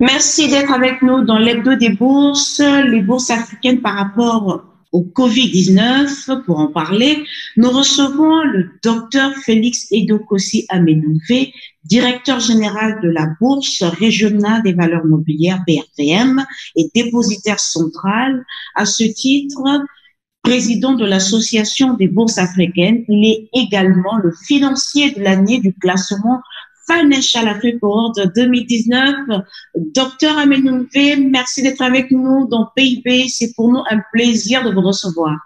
Merci d'être avec nous dans l'hebdo des bourses, les bourses africaines par rapport au Covid-19. Pour en parler, nous recevons le docteur Félix Edokossi Amenouvé, directeur général de la Bourse régionale des valeurs mobilières BRVM et dépositaire central. À ce titre, président de l'Association des bourses africaines. Il est également le financier de l'année du classement Financial Africa Award 2019. Docteur Amenouvé, merci d'être avec nous dans PIB. C'est pour nous un plaisir de vous recevoir.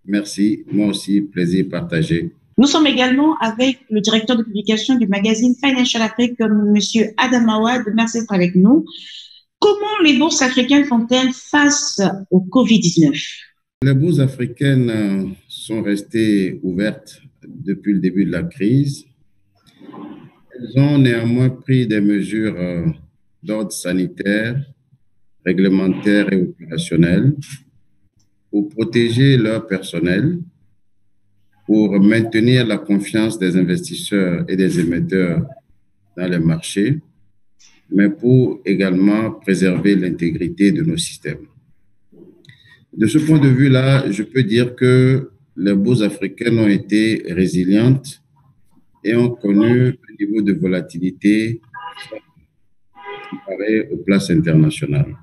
Merci, moi aussi, plaisir partagé. Nous sommes également avec le directeur de publication du magazine Financial Africa, M. Adam Awad. Merci d'être avec nous. Comment les bourses africaines font-elles face au Covid-19? Les bourses africaines sont restées ouvertes depuis le début de la crise. Elles ont néanmoins pris des mesures d'ordre sanitaire, réglementaire et opérationnel pour protéger leur personnel, pour maintenir la confiance des investisseurs et des émetteurs dans les marchés, mais pour également préserver l'intégrité de nos systèmes. De ce point de vue-là, je peux dire que les bourses africaines ont été résilientes et ont connu un niveau de volatilité comparé aux places internationales.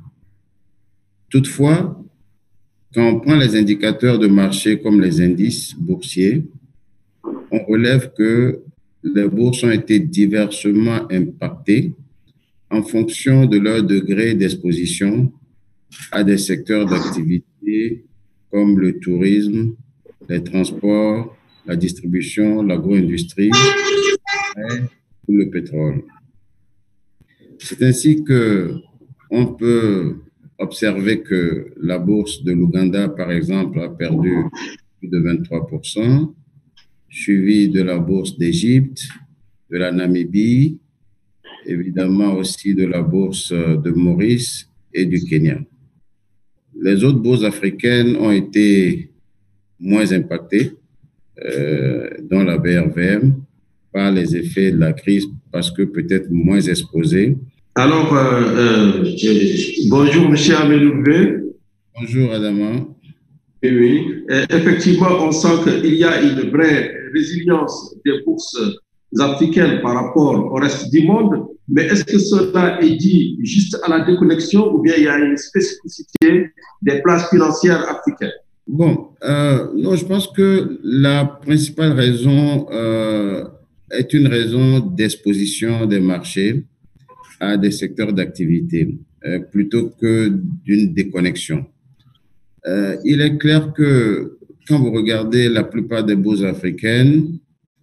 Toutefois, quand on prend les indicateurs de marché comme les indices boursiers, on relève que les bourses ont été diversement impactées en fonction de leur degré d'exposition à des secteurs d'activité comme le tourisme, les transports, la distribution, l'agro-industrie ou le pétrole. C'est ainsi qu'on peut observer que la bourse de l'Ouganda, par exemple, a perdu plus de 23%, suivi de la bourse d'Égypte, de la Namibie, évidemment aussi de la bourse de Maurice et du Kenya. Les autres bourses africaines ont été moins impactées, dont la BRVM, par les effets de la crise, parce que peut-être moins exposées. Alors, bonjour, M. Amenouvé. Bonjour, Adama. Oui, effectivement, on sent qu'il y a une vraie résilience des bourses africaines par rapport au reste du monde, mais est-ce que cela est dû juste à la déconnexion ou bien il y a une spécificité des places financières africaines? Bon, non, je pense que la principale raison est une raison d'exposition des marchés à des secteurs d'activité plutôt que d'une déconnexion. Il est clair que quand vous regardez la plupart des bourses africaines,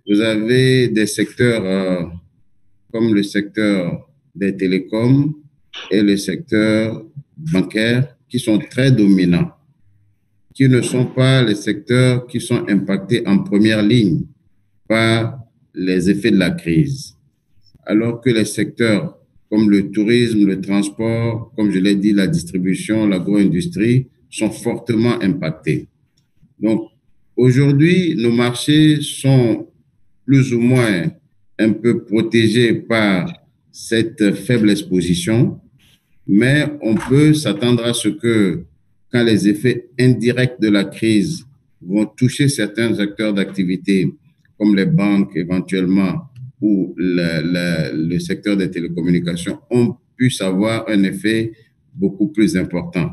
vous avez des secteurs comme le secteur des télécoms et le secteur bancaire qui sont très dominants, qui ne sont pas les secteurs qui sont impactés en première ligne par les effets de la crise. Alors que les secteurs comme le tourisme, le transport, comme je l'ai dit, la distribution, l'agro-industrie, sont fortement impactés. Donc, aujourd'hui, nos marchés sont plus ou moins un peu protégés par cette faible exposition, mais on peut s'attendre à ce que quand les effets indirects de la crise vont toucher certains acteurs d'activité, comme les banques éventuellement, ou le secteur des télécommunications, on puisse avoir un effet beaucoup plus important.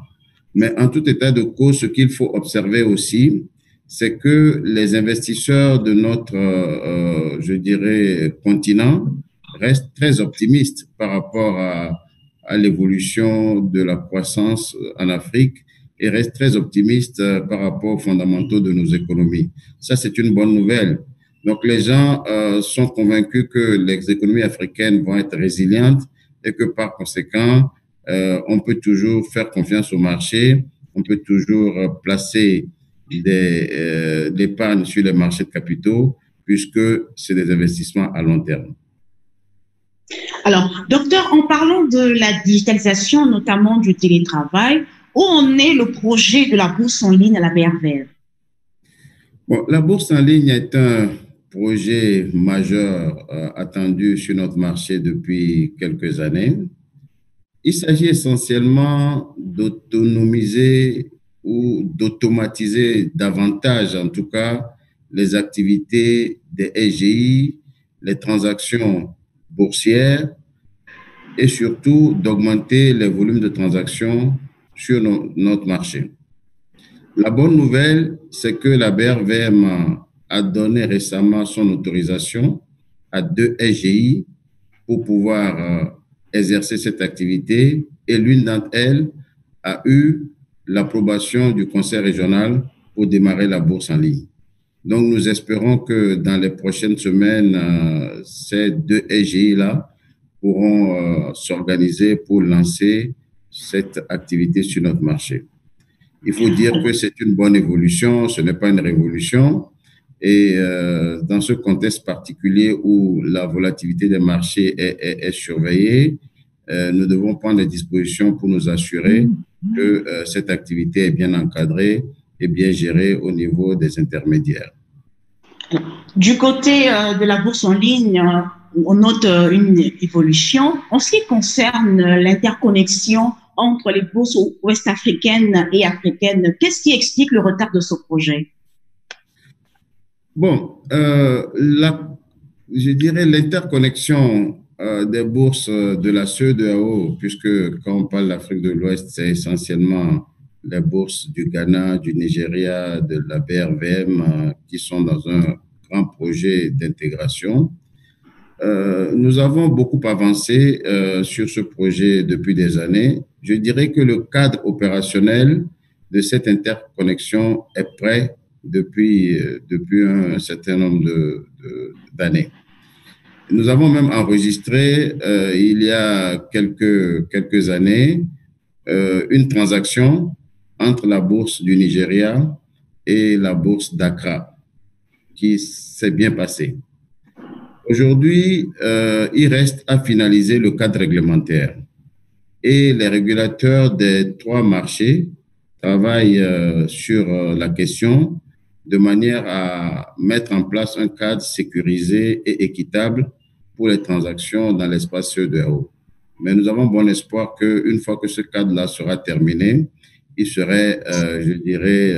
Mais en tout état de cause, ce qu'il faut observer aussi, c'est que les investisseurs de notre, je dirais, continent restent très optimistes par rapport à l'évolution de la croissance en Afrique et restent très optimistes par rapport aux fondamentaux de nos économies. Ça, c'est une bonne nouvelle. Donc, les gens sont convaincus que les économies africaines vont être résilientes et que par conséquent, on peut toujours faire confiance au marché, on peut toujours placer l'épargne sur les marchés de capitaux puisque c'est des investissements à long terme. Alors, docteur, en parlant de la digitalisation, notamment du télétravail, où en est le projet de la bourse en ligne à la BRVM? Bon, la bourse en ligne est un projet majeur attendu sur notre marché depuis quelques années. Il s'agit essentiellement d'autonomiser ou d'automatiser davantage, en tout cas, les activités des SGI, les transactions boursières et surtout d'augmenter les volumes de transactions sur notre marché. La bonne nouvelle, c'est que la BRVM a donné récemment son autorisation à 2 SGI pour pouvoir exercer cette activité et l'une d'entre elles a eu l'approbation du conseil régional pour démarrer la bourse en ligne. Donc, nous espérons que dans les prochaines semaines, ces 2 SGI-là pourront s'organiser pour lancer cette activité sur notre marché. Il faut dire que c'est une bonne évolution, ce n'est pas une révolution. Et dans ce contexte particulier où la volatilité des marchés est surveillée, nous devons prendre des dispositions pour nous assurer que cette activité est bien encadrée et bien gérée au niveau des intermédiaires. Du côté de la bourse en ligne, on note une évolution. En ce qui concerne l'interconnexion entre les bourses ouest-africaines et africaines, qu'est-ce qui explique le retard de ce projet? Bon, je dirais l'interconnexion des bourses de la CEDEAO, puisque quand on parle d'Afrique de l'Ouest, c'est essentiellement les bourses du Ghana, du Nigeria, de la BRVM qui sont dans un grand projet d'intégration. Nous avons beaucoup avancé sur ce projet depuis des années. Je dirais que le cadre opérationnel de cette interconnexion est prêt depuis un certain nombre d'années. Nous avons même enregistré, il y a quelques années, une transaction entre la bourse du Nigeria et la bourse d'Accra qui s'est bien passée. Aujourd'hui, il reste à finaliser le cadre réglementaire et les régulateurs des 3 marchés travaillent sur la question de manière à mettre en place un cadre sécurisé et équitable pour les transactions dans l'espace CEDEAO. Mais nous avons bon espoir qu'une fois que ce cadre-là sera terminé, il serait, je dirais,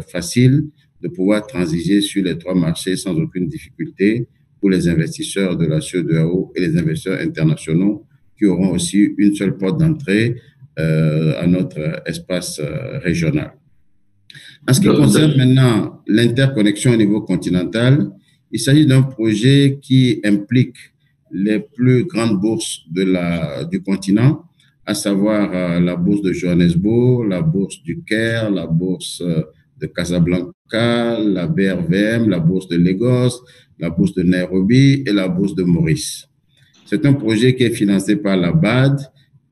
facile de pouvoir transiger sur les 3 marchés sans aucune difficulté pour les investisseurs de la CEDEAO et les investisseurs internationaux qui auront aussi une seule porte d'entrée à notre espace régional. En ce qui concerne maintenant l'interconnexion au niveau continental, il s'agit d'un projet qui implique les plus grandes bourses du continent, à savoir la bourse de Johannesburg, la bourse du Caire, la bourse de Casablanca, la BRVM, la bourse de Lagos, la bourse de Nairobi et la bourse de Maurice. C'est un projet qui est financé par la BAD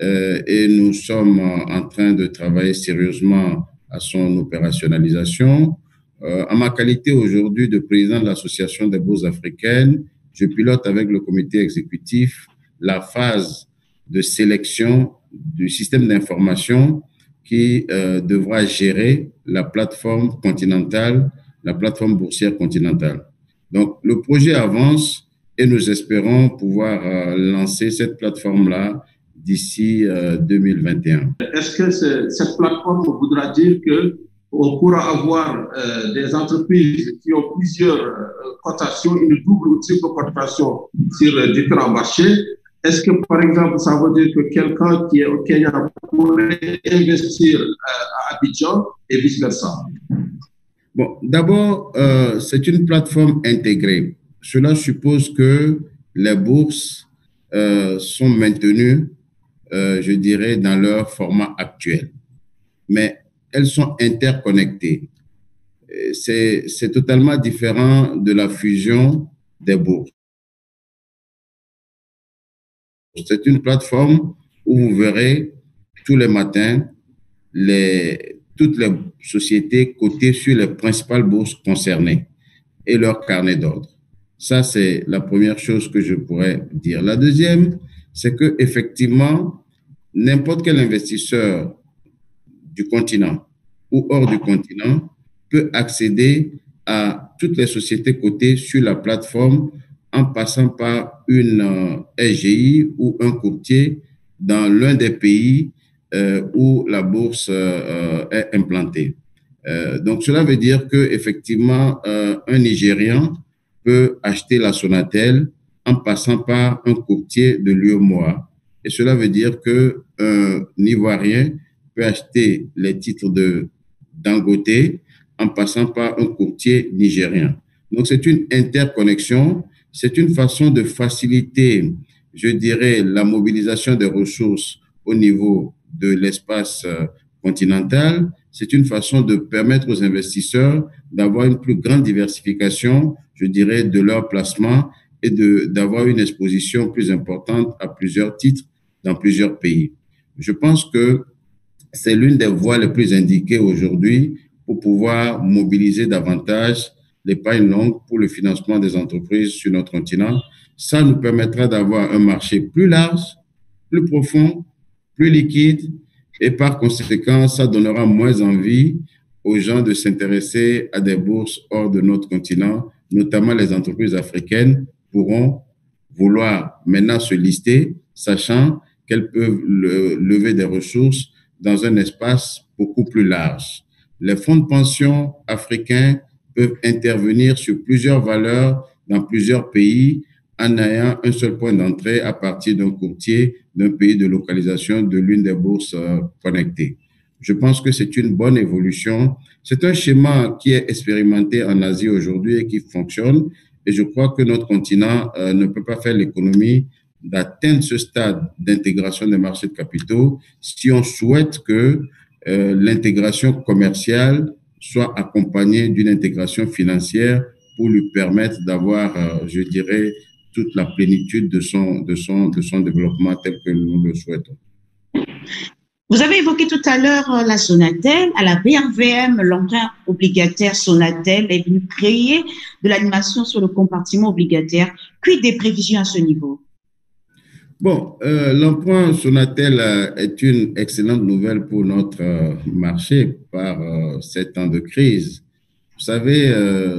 et nous sommes en train de travailler sérieusement à son opérationnalisation. En ma qualité aujourd'hui de président de l'Association des bourses africaines, je pilote avec le comité exécutif la phase de sélection du système d'information qui devra gérer la plateforme continentale, la plateforme boursière continentale. Donc, le projet avance et nous espérons pouvoir lancer cette plateforme-là d'ici 2021. Est-ce que cette plateforme voudra dire qu'on pourra avoir des entreprises qui ont plusieurs cotations, une double ou triple cotation sur différents marchés? Est-ce que, par exemple, ça veut dire que quelqu'un qui est au Kenya pourrait investir à Abidjan et vice-versa? Bon, d'abord, c'est une plateforme intégrée. Cela suppose que les bourses sont maintenues, je dirais, dans leur format actuel. Mais elles sont interconnectées. C'est totalement différent de la fusion des bourses. C'est une plateforme où vous verrez tous les matins toutes les sociétés cotées sur les principales bourses concernées et leur carnet d'ordre. Ça, c'est la première chose que je pourrais dire. La deuxième, c'est que effectivement, n'importe quel investisseur du continent ou hors du continent peut accéder à toutes les sociétés cotées sur la plateforme en passant par une SGI ou un courtier dans l'un des pays où la bourse est implantée. Donc, cela veut dire qu'effectivement, un Nigérian peut acheter la Sonatel en passant par un courtier de l'UEMOA. Et cela veut dire qu'un Ivoirien peut acheter les titres de Dangote en passant par un courtier nigérien. Donc, c'est une interconnexion, c'est une façon de faciliter, je dirais, la mobilisation des ressources au niveau de l'espace continental. C'est une façon de permettre aux investisseurs d'avoir une plus grande diversification, je dirais, de leurs placements et d'avoir une exposition plus importante à plusieurs titres dans plusieurs pays. Je pense que c'est l'une des voies les plus indiquées aujourd'hui pour pouvoir mobiliser davantage l'épargne longue pour le financement des entreprises sur notre continent. Ça nous permettra d'avoir un marché plus large, plus profond, plus liquide et par conséquent, ça donnera moins envie aux gens de s'intéresser à des bourses hors de notre continent, notamment les entreprises africaines pourront vouloir maintenant se lister, sachant qu'elles peuvent lever des ressources dans un espace beaucoup plus large. Les fonds de pension africains peuvent intervenir sur plusieurs valeurs dans plusieurs pays en ayant un seul point d'entrée à partir d'un courtier d'un pays de localisation de l'une des bourses connectées. Je pense que c'est une bonne évolution. C'est un schéma qui est expérimenté en Asie aujourd'hui et qui fonctionne. Et je crois que notre continent ne peut pas faire l'économie d'atteindre ce stade d'intégration des marchés de capitaux si on souhaite que l'intégration commerciale soit accompagnée d'une intégration financière pour lui permettre d'avoir, je dirais, toute la plénitude de son développement tel que nous le souhaitons. Vous avez évoqué tout à l'heure la Sonatel. À la BRVM, l'emprunt obligataire Sonatel est venu créer de l'animation sur le compartiment obligataire. Quid des prévisions à ce niveau? Bon, l'emprunt Sonatel est une excellente nouvelle pour notre marché par 7 ans de crise. Vous savez,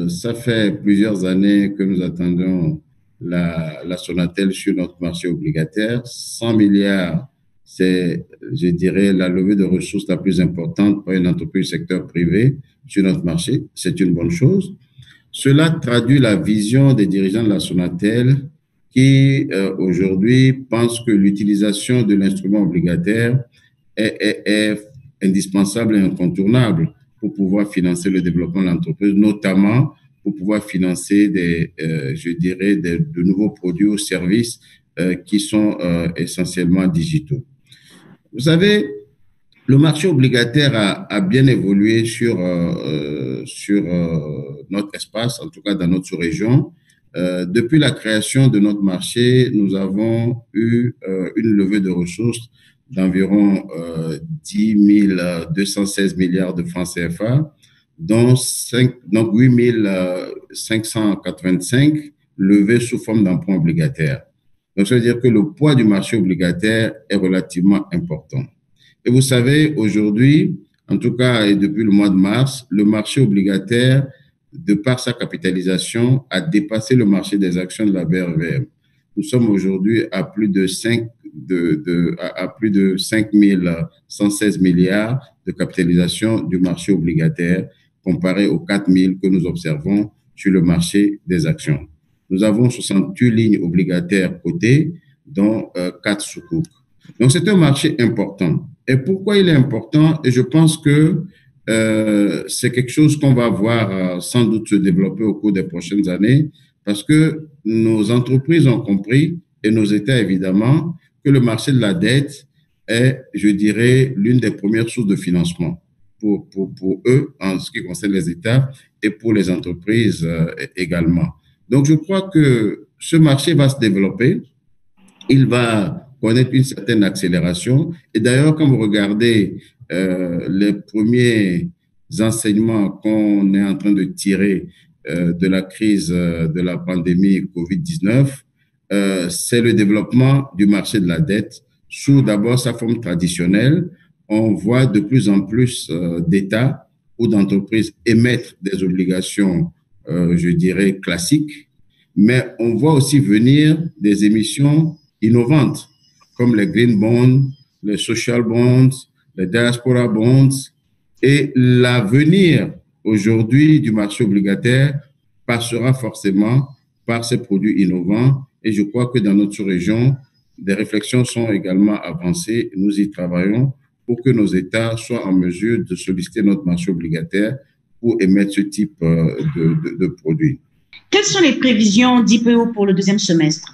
ça fait plusieurs années que nous attendons la Sonatel sur notre marché obligataire. 100 milliards, c'est, je dirais, la levée de ressources la plus importante pour une entreprise du secteur privé sur notre marché. C'est une bonne chose. Cela traduit la vision des dirigeants de la Sonatel qui, aujourd'hui, pensent que l'utilisation de l'instrument obligataire est indispensable et incontournable pour pouvoir financer le développement de l'entreprise, notamment pour pouvoir financer je dirais, de nouveaux produits ou services qui sont essentiellement digitaux. Vous savez, le marché obligataire a bien évolué sur notre espace, en tout cas dans notre sous-région. Depuis la création de notre marché, nous avons eu une levée de ressources d'environ 10 216 milliards de francs CFA, dont 8 585 levés sous forme d'emprunt obligataire. Donc, ça veut dire que le poids du marché obligataire est relativement important. Et vous savez, aujourd'hui, en tout cas, et depuis le mois de mars, le marché obligataire, de par sa capitalisation, a dépassé le marché des actions de la BRVM. Nous sommes aujourd'hui à plus de 5 116 milliards de capitalisation du marché obligataire comparé aux 4 000 que nous observons sur le marché des actions. Nous avons 68 lignes obligataires cotées, dont 4 sukuk. Donc, c'est un marché important. Et pourquoi il est important? Et je pense que c'est quelque chose qu'on va voir sans doute se développer au cours des prochaines années parce que nos entreprises ont compris, et nos États évidemment, que le marché de la dette est, je dirais, l'une des premières sources de financement pour eux en ce qui concerne les États et pour les entreprises également. Donc, je crois que ce marché va se développer. Il va connaître une certaine accélération. Et d'ailleurs, quand vous regardez les premiers enseignements qu'on est en train de tirer de la crise de la pandémie COVID-19, c'est le développement du marché de la dette sous d'abord sa forme traditionnelle. On voit de plus en plus d'États ou d'entreprises émettre des obligations, je dirais, classiques, mais on voit aussi venir des émissions innovantes. comme les green bonds, les social bonds, les diaspora bonds, et l'avenir aujourd'hui du marché obligataire passera forcément par ces produits innovants. Et je crois que dans notre sous-région, des réflexions sont également avancées. Nous y travaillons pour que nos États soient en mesure de solliciter notre marché obligataire pour émettre ce type de produits. Quelles sont les prévisions d'IPO pour le deuxième semestre?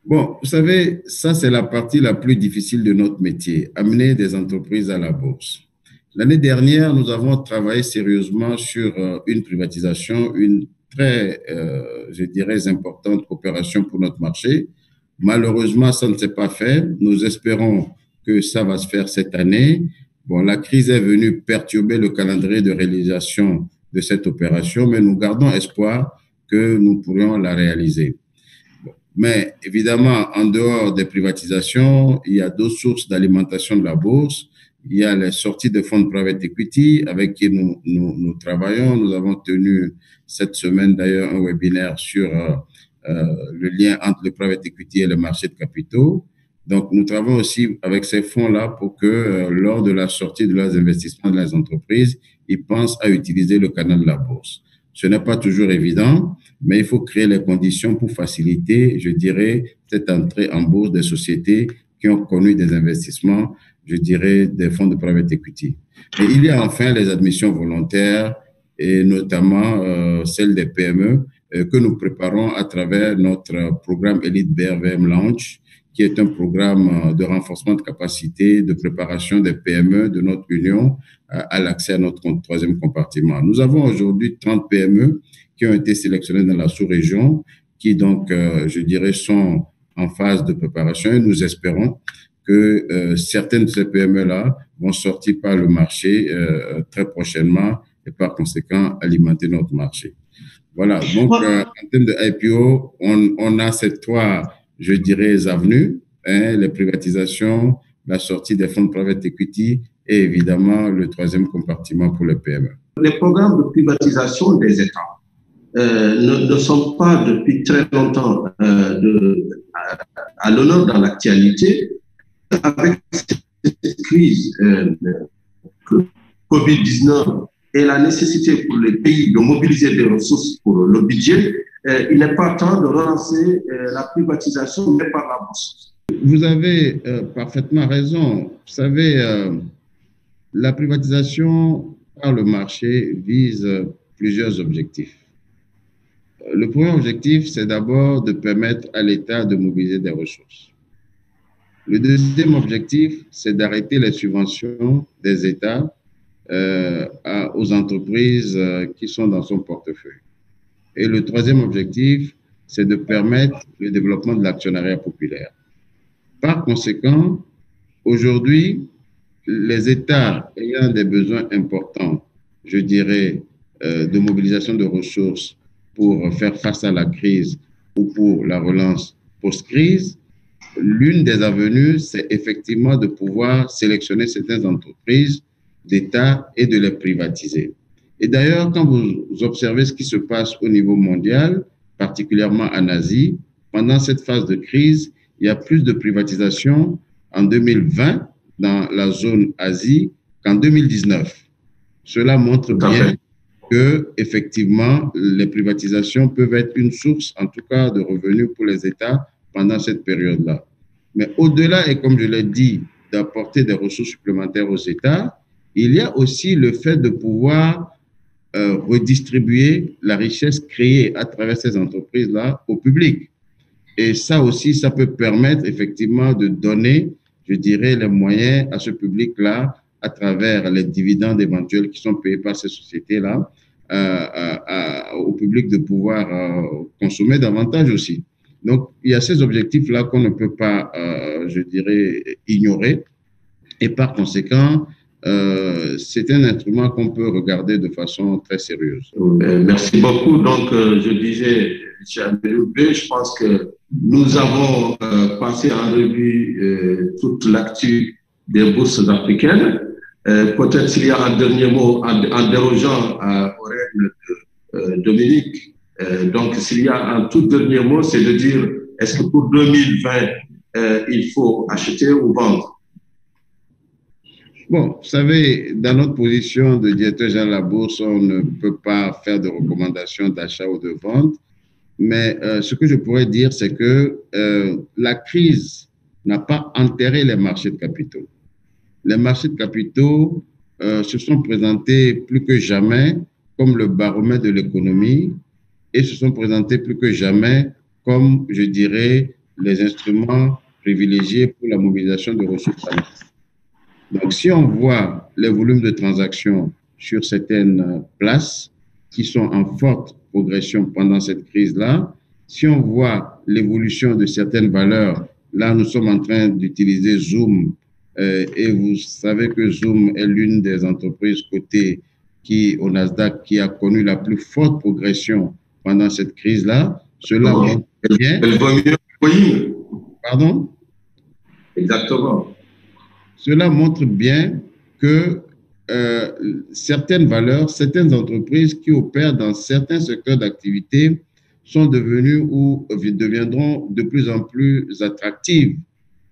Bon, vous savez, ça c'est la partie la plus difficile de notre métier, amener des entreprises à la bourse. L'année dernière, nous avons travaillé sérieusement sur une privatisation, une très, je dirais, importante opération pour notre marché. Malheureusement, ça ne s'est pas fait. Nous espérons que ça va se faire cette année. Bon, la crise est venue perturber le calendrier de réalisation de cette opération, mais nous gardons espoir que nous pourrions la réaliser. Bon, mais évidemment, en dehors des privatisations, il y a d'autres sources d'alimentation de la bourse. Il y a les sorties de fonds de private equity avec qui nous travaillons. Nous avons tenu cette semaine d'ailleurs un webinaire sur le lien entre le private equity et le marché de capitaux. Donc, nous travaillons aussi avec ces fonds-là pour que lors de la sortie de leurs investissements dans les entreprises, ils pensent à utiliser le canal de la bourse. Ce n'est pas toujours évident, mais il faut créer les conditions pour faciliter, je dirais, cette entrée en bourse des sociétés qui ont connu des investissements, je dirais, des fonds de private equity. Et il y a enfin les admissions volontaires et notamment celles des PME que nous préparons à travers notre programme Elite BRVM Launch, qui est un programme de renforcement de capacité, de préparation des PME de notre union à l'accès à notre troisième compartiment. Nous avons aujourd'hui 30 PME qui ont été sélectionnées dans la sous-région, qui donc, je dirais, sont en phase de préparation et nous espérons que certaines de ces PME-là vont sortir par le marché très prochainement et par conséquent alimenter notre marché. Voilà, donc en termes de IPO, on a ces trois, je dirais, avenues, hein, les privatisations, la sortie des fonds de private equity et évidemment le troisième compartiment pour les PME. Les programmes de privatisation des États ne sont pas depuis très longtemps à l'honneur dans l'actualité. Avec cette crise Covid-19 et la nécessité pour les pays de mobiliser des ressources pour le budget, il n'est pas temps de relancer la privatisation, mais par la bourse. Vous avez parfaitement raison. Vous savez, la privatisation par le marché vise plusieurs objectifs. Le premier objectif, c'est d'abord de permettre à l'État de mobiliser des ressources. Le deuxième objectif, c'est d'arrêter les subventions des États aux entreprises qui sont dans son portefeuille. Et le troisième objectif, c'est de permettre le développement de l'actionnariat populaire. Par conséquent, aujourd'hui, les États ayant des besoins importants, je dirais, de mobilisation de ressources pour faire face à la crise ou pour la relance post-crise, l'une des avenues, c'est effectivement de pouvoir sélectionner certaines entreprises d'État et de les privatiser. Et d'ailleurs, quand vous observez ce qui se passe au niveau mondial, particulièrement en Asie, pendant cette phase de crise, il y a plus de privatisation en 2020 dans la zone Asie qu'en 2019. Cela montre bien que, effectivement, les privatisations peuvent être une source, en tout cas, de revenus pour les États pendant cette période-là. Mais au-delà, et comme je l'ai dit, d'apporter des ressources supplémentaires aux États, il y a aussi le fait de pouvoir redistribuer la richesse créée à travers ces entreprises-là au public. Et ça aussi, ça peut permettre effectivement de donner, je dirais, les moyens à ce public-là à travers les dividendes éventuels qui sont payés par ces sociétés-là, au public de pouvoir consommer davantage aussi. Donc, il y a ces objectifs-là qu'on ne peut pas, je dirais, ignorer. Et par conséquent, c'est un instrument qu'on peut regarder de façon très sérieuse. Merci beaucoup. Donc, je disais, M. Améloubé, je pense que nous avons passé en revue toute l'actu des bourses africaines. Peut-être s'il y a un dernier mot en dérogeant aux règles de Dominique. Donc, s'il y a un tout dernier mot, c'est de dire, est-ce que pour 2020, il faut acheter ou vendre? Bon, vous savez, dans notre position de directeur général de la bourse, on ne peut pas faire de recommandations d'achat ou de vente. Mais ce que je pourrais dire, c'est que la crise n'a pas enterré les marchés de capitaux. Les marchés de capitaux se sont présentés plus que jamais comme le baromètre de l'économie et se sont présentés plus que jamais comme, je dirais, les instruments privilégiés pour la mobilisation de ressources. Donc, si on voit les volumes de transactions sur certaines places qui sont en forte progression pendant cette crise-là, si on voit l'évolution de certaines valeurs, là, nous sommes en train d'utiliser Zoom et vous savez que Zoom est l'une des entreprises cotées au Nasdaq qui a connu la plus forte progression pendant cette crise-là. Cela montre bien. Elle va mieux. Oui. Pardon? Exactement. Cela montre bien que certaines valeurs, certaines entreprises qui opèrent dans certains secteurs d'activité sont devenues ou deviendront de plus en plus attractives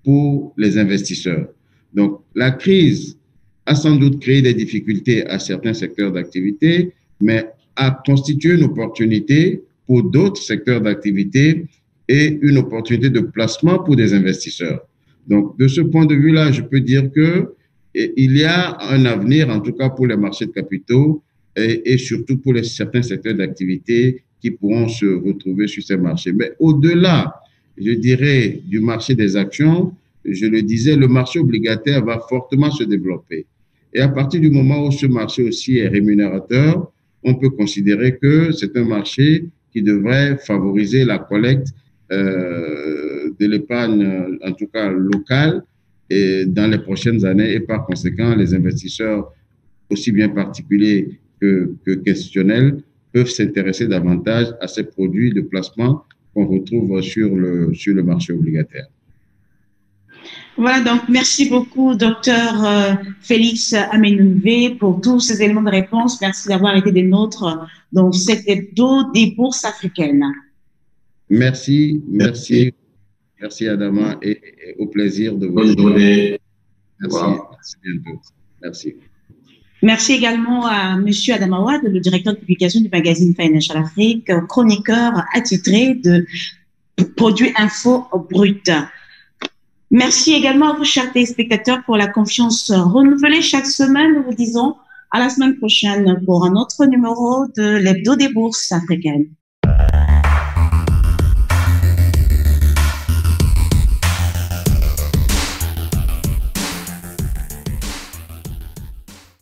pour les investisseurs. Donc, la crise a sans doute créé des difficultés à certains secteurs d'activité, mais a constitué une opportunité pour d'autres secteurs d'activité et une opportunité de placement pour des investisseurs. Donc, de ce point de vue-là, je peux dire que il y a un avenir, en tout cas pour les marchés de capitaux et surtout pour certains secteurs d'activité qui pourront se retrouver sur ces marchés. Mais au-delà, je dirais, du marché des actions, je le disais, le marché obligataire va fortement se développer. Et à partir du moment où ce marché aussi est rémunérateur, on peut considérer que c'est un marché qui devrait favoriser la collecte de l'épargne, en tout cas locale, et dans les prochaines années. Et par conséquent, les investisseurs, aussi bien particuliers que institutionnels, peuvent s'intéresser davantage à ces produits de placement qu'on retrouve sur le marché obligataire. Voilà, donc merci beaucoup, docteur Félix Amenouvé, pour tous ces éléments de réponse. Merci d'avoir été des nôtres dans cet hebdo des bourses africaines. Merci Adama, et au plaisir de vous. Bonne journée. Merci, à bientôt. Merci. Merci également à Monsieur Adama Wade, le directeur de publication du magazine Financial Afrique, chroniqueur attitré de Produits Info Brut. Merci également à vous, chers téléspectateurs, pour la confiance renouvelée chaque semaine. Nous vous disons à la semaine prochaine pour un autre numéro de l'Hebdo des bourses africaines.